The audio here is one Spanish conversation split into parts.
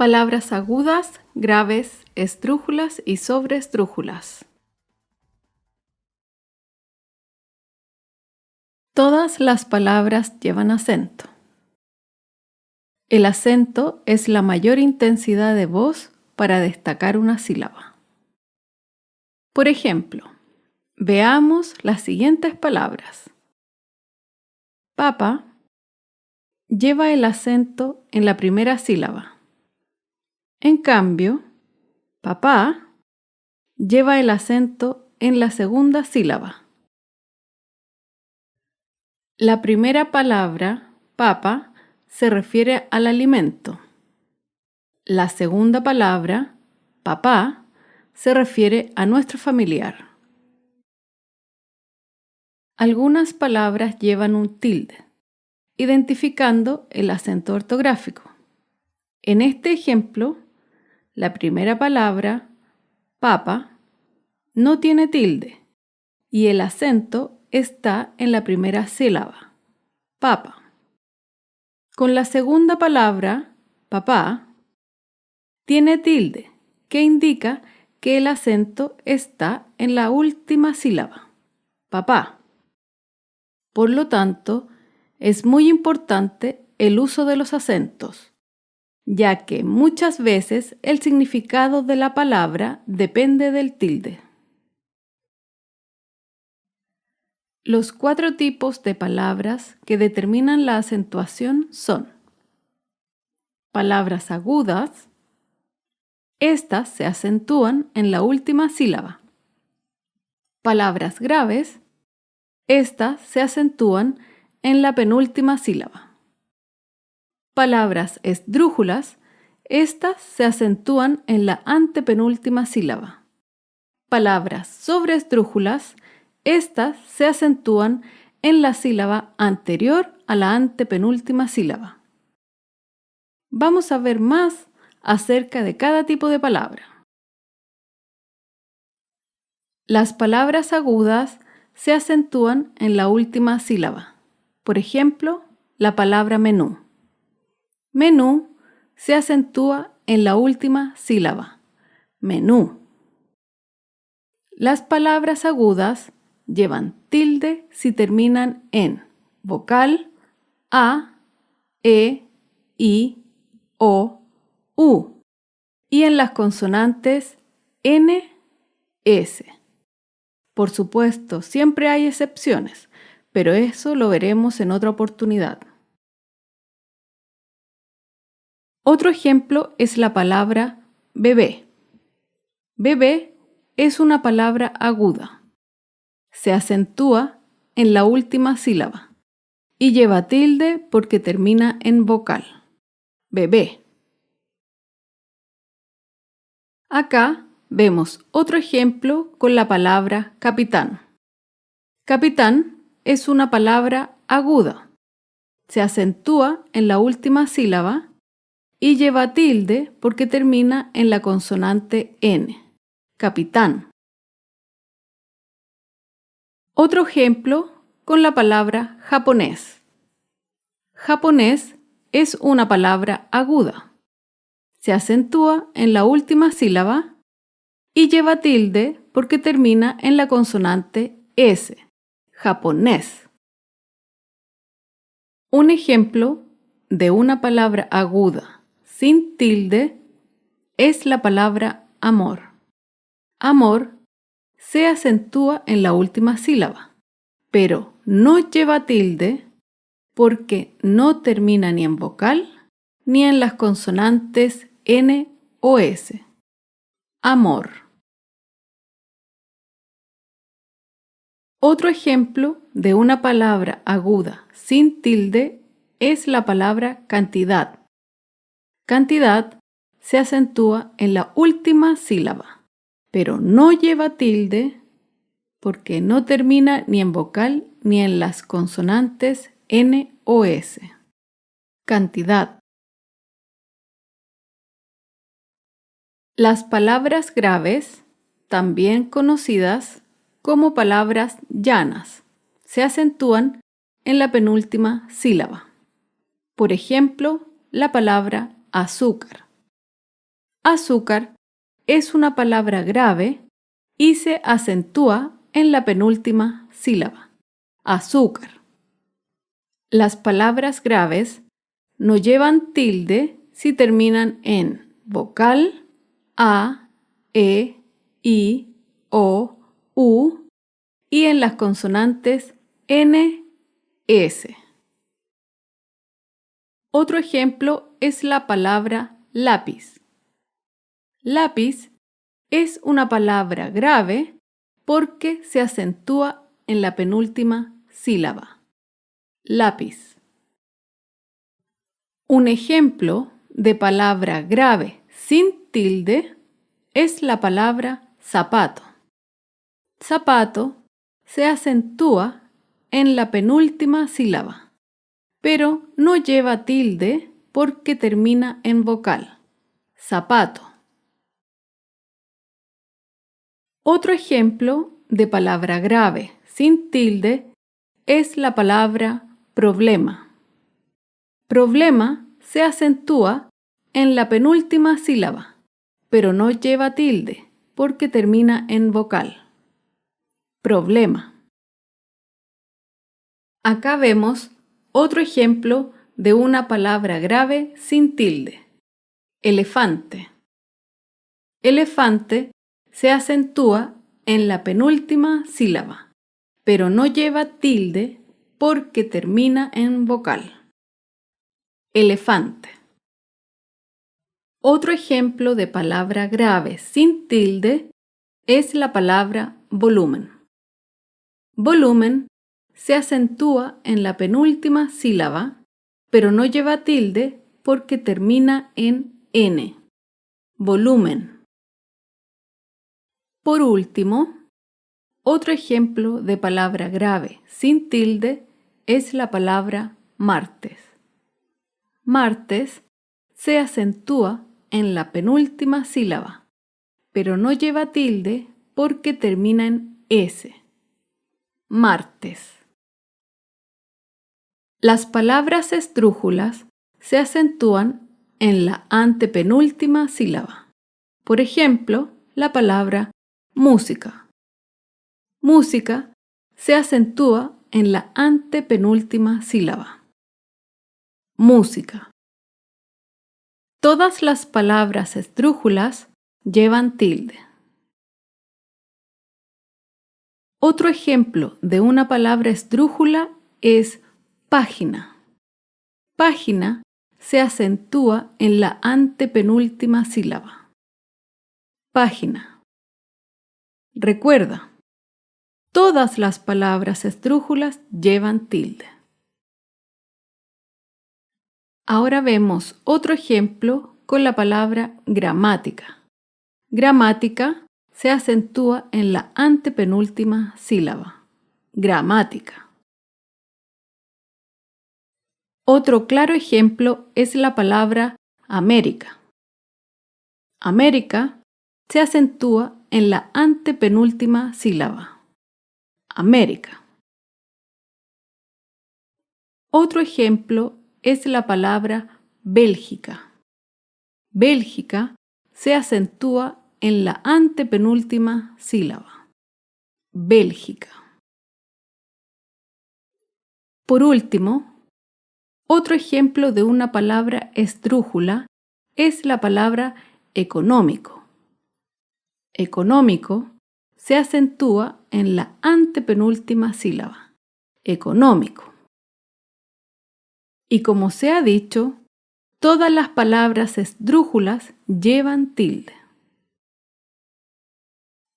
Palabras agudas, graves, esdrújulas y sobreesdrújulas. Todas las palabras llevan acento. El acento es la mayor intensidad de voz para destacar una sílaba. Por ejemplo, veamos las siguientes palabras. Papa lleva el acento en la primera sílaba. En cambio, papá lleva el acento en la segunda sílaba. La primera palabra, papa, se refiere al alimento. La segunda palabra, papá, se refiere a nuestro familiar. Algunas palabras llevan un tilde, identificando el acento ortográfico. En este ejemplo, la primera palabra, papa, no tiene tilde y el acento está en la primera sílaba, papa. Con la segunda palabra, papá, tiene tilde, que indica que el acento está en la última sílaba, papá. Por lo tanto, es muy importante el uso de los acentos, ya que muchas veces el significado de la palabra depende del tilde. Los 4 tipos de palabras que determinan la acentuación son: palabras agudas. Estas se acentúan en la última sílaba. Palabras graves. Estas se acentúan en la penúltima sílaba. Palabras esdrújulas. Estas se acentúan en la antepenúltima sílaba. Palabras sobreesdrújulas. Estas se acentúan en la sílaba anterior a la antepenúltima sílaba. Vamos a ver más acerca de cada tipo de palabra. Las palabras agudas se acentúan en la última sílaba. Por ejemplo, la palabra menú. Menú se acentúa en la última sílaba, menú. Las palabras agudas llevan tilde si terminan en vocal a, e, i, o, u y en las consonantes n, s. Por supuesto, siempre hay excepciones, pero eso lo veremos en otra oportunidad. Otro ejemplo es la palabra bebé. Bebé es una palabra aguda. Se acentúa en la última sílaba y lleva tilde porque termina en vocal. Bebé. Acá vemos otro ejemplo con la palabra capitán. Capitán es una palabra aguda. Se acentúa en la última sílaba y lleva tilde porque termina en la consonante N. Capitán. Otro ejemplo con la palabra japonés. Japonés es una palabra aguda. Se acentúa en la última sílaba y lleva tilde porque termina en la consonante S. Japonés. Un ejemplo de una palabra aguda sin tilde es la palabra amor. Amor se acentúa en la última sílaba, pero no lleva tilde porque no termina ni en vocal ni en las consonantes N o S. Amor. Otro ejemplo de una palabra aguda sin tilde es la palabra cantidad. Cantidad se acentúa en la última sílaba, pero no lleva tilde porque no termina ni en vocal ni en las consonantes N o S. Cantidad. Las palabras graves, también conocidas como palabras llanas, se acentúan en la penúltima sílaba. Por ejemplo, la palabra azúcar. Azúcar es una palabra grave y se acentúa en la penúltima sílaba. Azúcar. Las palabras graves no llevan tilde si terminan en vocal A, E, I, O, U y en las consonantes N, S. Otro ejemplo es la palabra lápiz. Lápiz es una palabra grave porque se acentúa en la penúltima sílaba. Lápiz. Un ejemplo de palabra grave sin tilde es la palabra zapato. Zapato se acentúa en la penúltima sílaba, pero no lleva tilde porque termina en vocal. Zapato. Otro ejemplo de palabra grave sin tilde es la palabra problema. Problema se acentúa en la penúltima sílaba, pero no lleva tilde porque termina en vocal. Problema. Acá vemos otro ejemplo de una palabra grave sin tilde. Elefante. Elefante se acentúa en la penúltima sílaba, pero no lleva tilde porque termina en vocal. Elefante. Otro ejemplo de palabra grave sin tilde es la palabra volumen. Volumen se acentúa en la penúltima sílaba, pero no lleva tilde porque termina en N. Volumen. Por último, otro ejemplo de palabra grave sin tilde es la palabra martes. Martes se acentúa en la penúltima sílaba, pero no lleva tilde porque termina en S. Martes. Las palabras esdrújulas se acentúan en la antepenúltima sílaba. Por ejemplo, la palabra música. Música se acentúa en la antepenúltima sílaba. Música. Todas las palabras esdrújulas llevan tilde. Otro ejemplo de una palabra esdrújula es página. Página se acentúa en la antepenúltima sílaba. Página. Recuerda, todas las palabras esdrújulas llevan tilde. Ahora vemos otro ejemplo con la palabra gramática. Gramática se acentúa en la antepenúltima sílaba. Gramática. Otro claro ejemplo es la palabra América. América se acentúa en la antepenúltima sílaba. América. Otro ejemplo es la palabra Bélgica. Bélgica se acentúa en la antepenúltima sílaba. Bélgica. Por último, otro ejemplo de una palabra esdrújula es la palabra económico. Económico se acentúa en la antepenúltima sílaba. Económico. Y como se ha dicho, todas las palabras esdrújulas llevan tilde.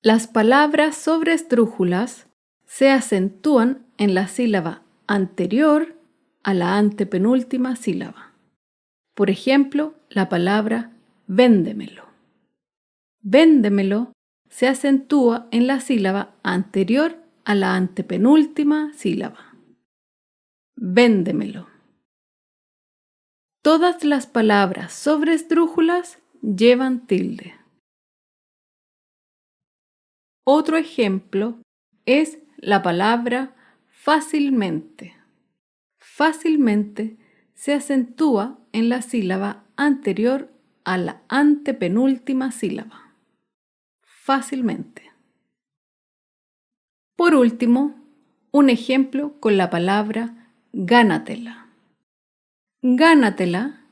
Las palabras sobreesdrújulas se acentúan en la sílaba anterior a la antepenúltima sílaba. Por ejemplo, la palabra véndemelo. Véndemelo se acentúa en la sílaba anterior a la antepenúltima sílaba. Véndemelo. Todas las palabras sobreesdrújulas llevan tilde. Otro ejemplo es la palabra fácilmente. Fácilmente se acentúa en la sílaba anterior a la antepenúltima sílaba. Fácilmente. Por último, un ejemplo con la palabra gánatela. Gánatela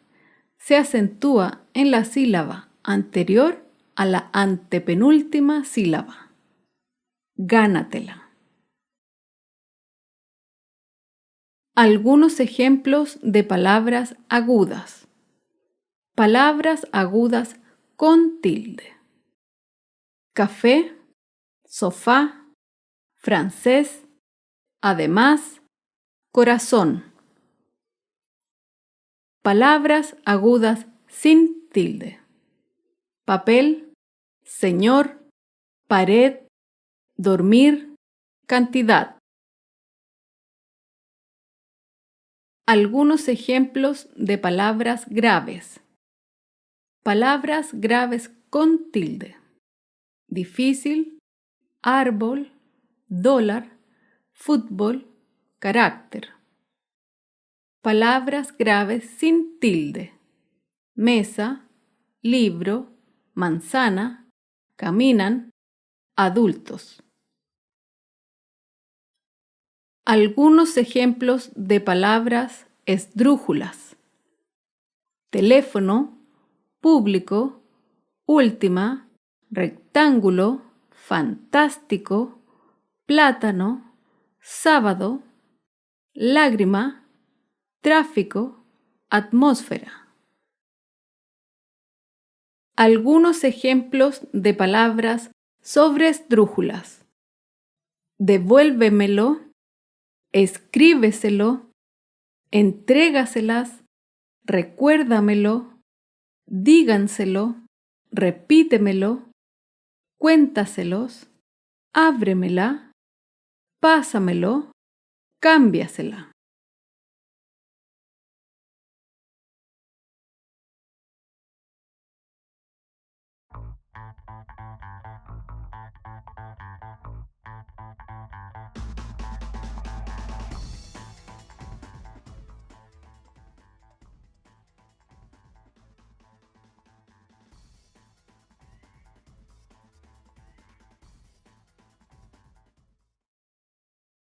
se acentúa en la sílaba anterior a la antepenúltima sílaba. Gánatela. Algunos ejemplos de palabras agudas. Palabras agudas con tilde. Café, sofá, francés, además, corazón. Palabras agudas sin tilde. Papel, señor, pared, dormir, cantidad. Algunos ejemplos de palabras graves. Palabras graves con tilde. Difícil, árbol, dólar, fútbol, carácter. Palabras graves sin tilde. Mesa, libro, manzana, caminan, adultos. Algunos ejemplos de palabras esdrújulas. Teléfono, público, última, rectángulo, fantástico, plátano, sábado, lágrima, tráfico, atmósfera. Algunos ejemplos de palabras sobresdrújulas. Devuélvemelo, escríbeselo, entrégaselas, recuérdamelo, díganselo, repítemelo, cuéntaselos, ábremela, pásamelo, cámbiasela.